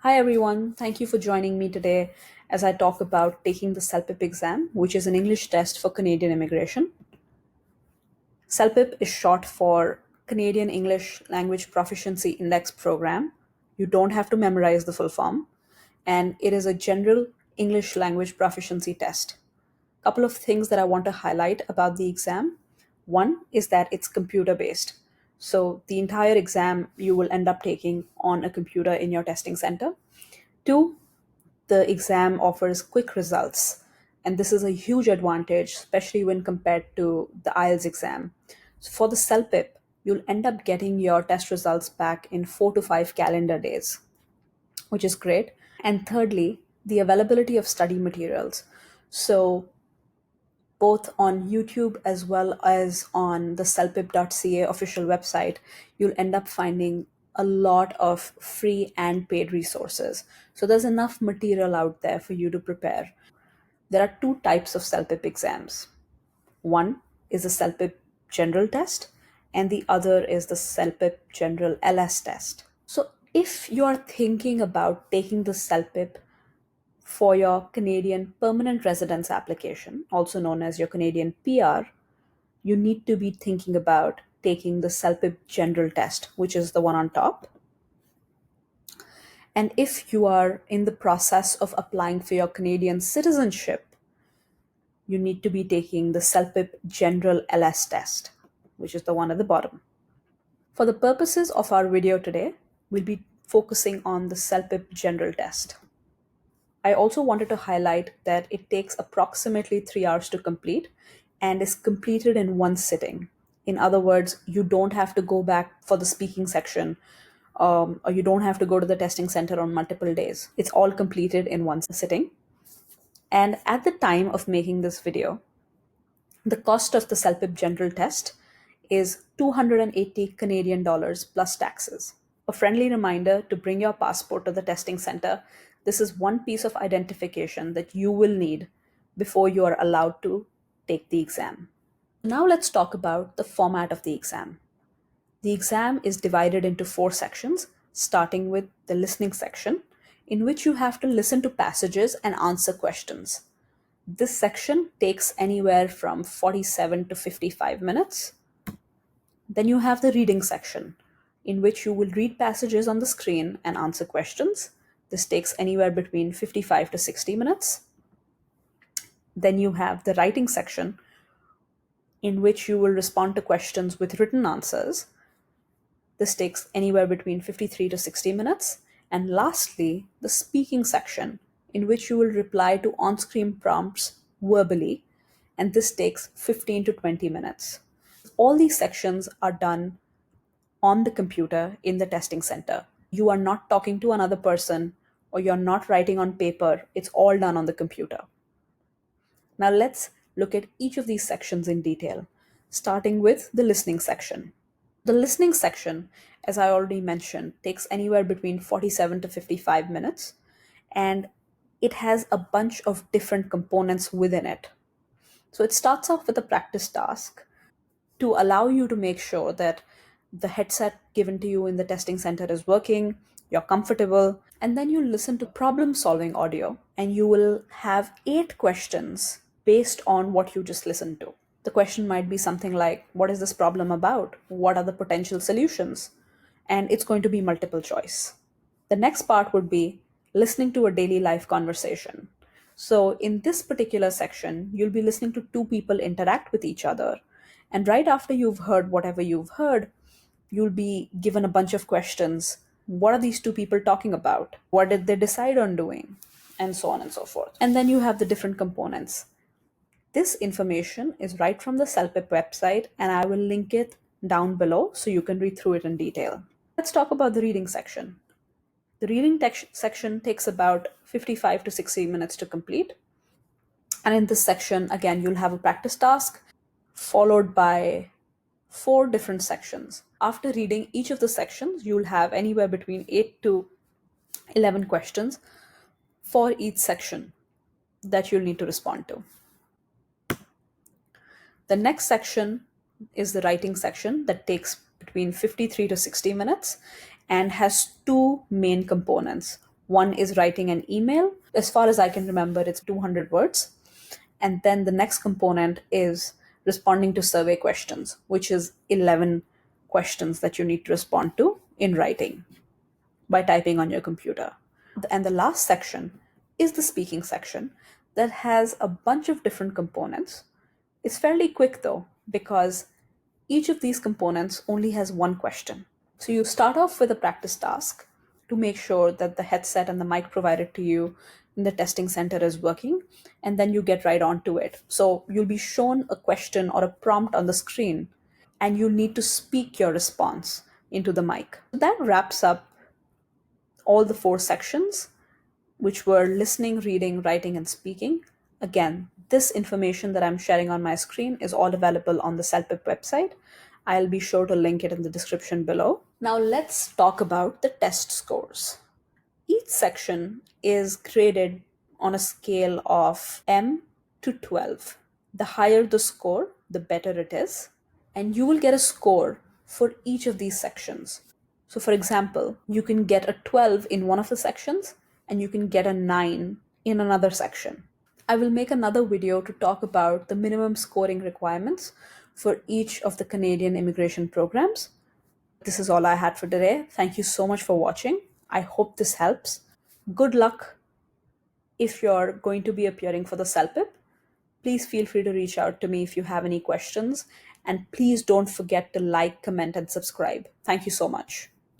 Hi everyone, thank you for joining me today as I talk about taking the CELPIP exam, which is an English test for Canadian immigration. CELPIP is short for Canadian English Language Proficiency Index Program. You don't have to memorize the full form, and it is a general English language proficiency test. Couple of things that I want to highlight about the exam. One is that it's computer based. So the entire exam you will end up taking on a computer in your testing center. Two, the exam offers quick results. And this is a huge advantage, especially when compared to the IELTS exam. So for the CELPIP, you'll end up getting your test results back in 4 to 5 calendar days, which is great. And thirdly, the availability of study materials. So both on YouTube as well as on the CELPIP.ca official website, you'll end up finding a lot of free and paid resources. So there's enough material out there for you to prepare. There are two types of CELPIP exams. One is the CELPIP general test, and the other is the CELPIP general LS test. So if you're thinking about taking the CELPIP for your Canadian permanent residence application, also known as your Canadian PR, you need to be thinking about taking the CELPIP general test, which is the one on top. And if you are in the process of applying for your Canadian citizenship, you need to be taking the CELPIP general LS test, which is the one at the bottom. For the purposes of our video today, we'll be focusing on the CELPIP general test. I also wanted to highlight that it takes approximately 3 hours to complete and is completed in one sitting. In other words, you don't have to go back for the speaking section, or you don't have to go to the testing center on multiple days. It's all completed in one sitting. And at the time of making this video, the cost of the CELPIP general test is 280 Canadian dollars plus taxes. A friendly reminder to bring your passport to the testing center. This is one piece of identification that you will need before you are allowed to take the exam. Now let's talk about the format of the exam. The exam is divided into 4 sections, starting with the listening section, in which you have to listen to passages and answer questions. This section takes anywhere from 47 to 55 minutes. Then you have the reading section, in which you will read passages on the screen and answer questions. This takes anywhere between 55 to 60 minutes. Then you have the writing section, in which you will respond to questions with written answers. This takes anywhere between 53 to 60 minutes. And lastly, the speaking section, in which you will reply to on-screen prompts verbally, and this takes 15 to 20 minutes. All these sections are done on the computer in the testing center. You are not talking to another person or you're not writing on paper. It's all done on the computer. Now let's look at each of these sections in detail, starting with the listening section. The listening section, as I already mentioned, takes anywhere between 47 to 55 minutes, and it has a bunch of different components within it. So it starts off with a practice task to allow you to make sure that the headset given to you in the testing center is working, you're comfortable, and then you listen to problem solving audio and you will have 8 questions based on what you just listened to. The question might be something like, what is this problem about? What are the potential solutions? And it's going to be multiple choice. The next part would be listening to a daily life conversation. So in this particular section, you'll be listening to two people interact with each other. And right after you've heard whatever you've heard, you'll be given a bunch of questions. What are these two people talking about? What did they decide on doing? And so on and so forth. And then you have the different components. This information is right from the CELPIP website, and I will link it down below so you can read through it in detail. Let's talk about the reading section. The reading section takes about 55 to 60 minutes to complete. And in this section, again, you'll have a practice task followed by 4 different sections. After reading each of the sections, you'll have anywhere between 8 to 11 questions for each section that you'll need to respond to. The next section is the writing section that takes between 53 to 60 minutes and has 2 main components. One is writing an email. As far as I can remember, it's 200 words. And then the next component is responding to survey questions, which is 11 questions that you need to respond to in writing by typing on your computer. And the last section is the speaking section that has a bunch of different components. It's fairly quick though, because each of these components only has one question. So you start off with a practice task to make sure that the headset and the mic provided to you in the testing center is working, and then you get right onto it. So you'll be shown a question or a prompt on the screen, and you'll need to speak your response into the mic. That wraps up all the four sections, which were listening, reading, writing, and speaking. Again, this information that I'm sharing on my screen is all available on the CELPIP website. I'll be sure to link it in the description below. Now let's talk about the test scores. Each section is graded on a scale of M to 12. The higher the score, the better it is. And you will get a score for each of these sections. So, for example, you can get a 12 in one of the sections and you can get a 9 in another section. I will make another video to talk about the minimum scoring requirements for each of the Canadian immigration programs. This is all I had for today. Thank you so much for watching. I hope this helps. Good luck if you're going to be appearing for the CELPIP. Please feel free to reach out to me if you have any questions. And please don't forget to like, comment, and subscribe. Thank you so much.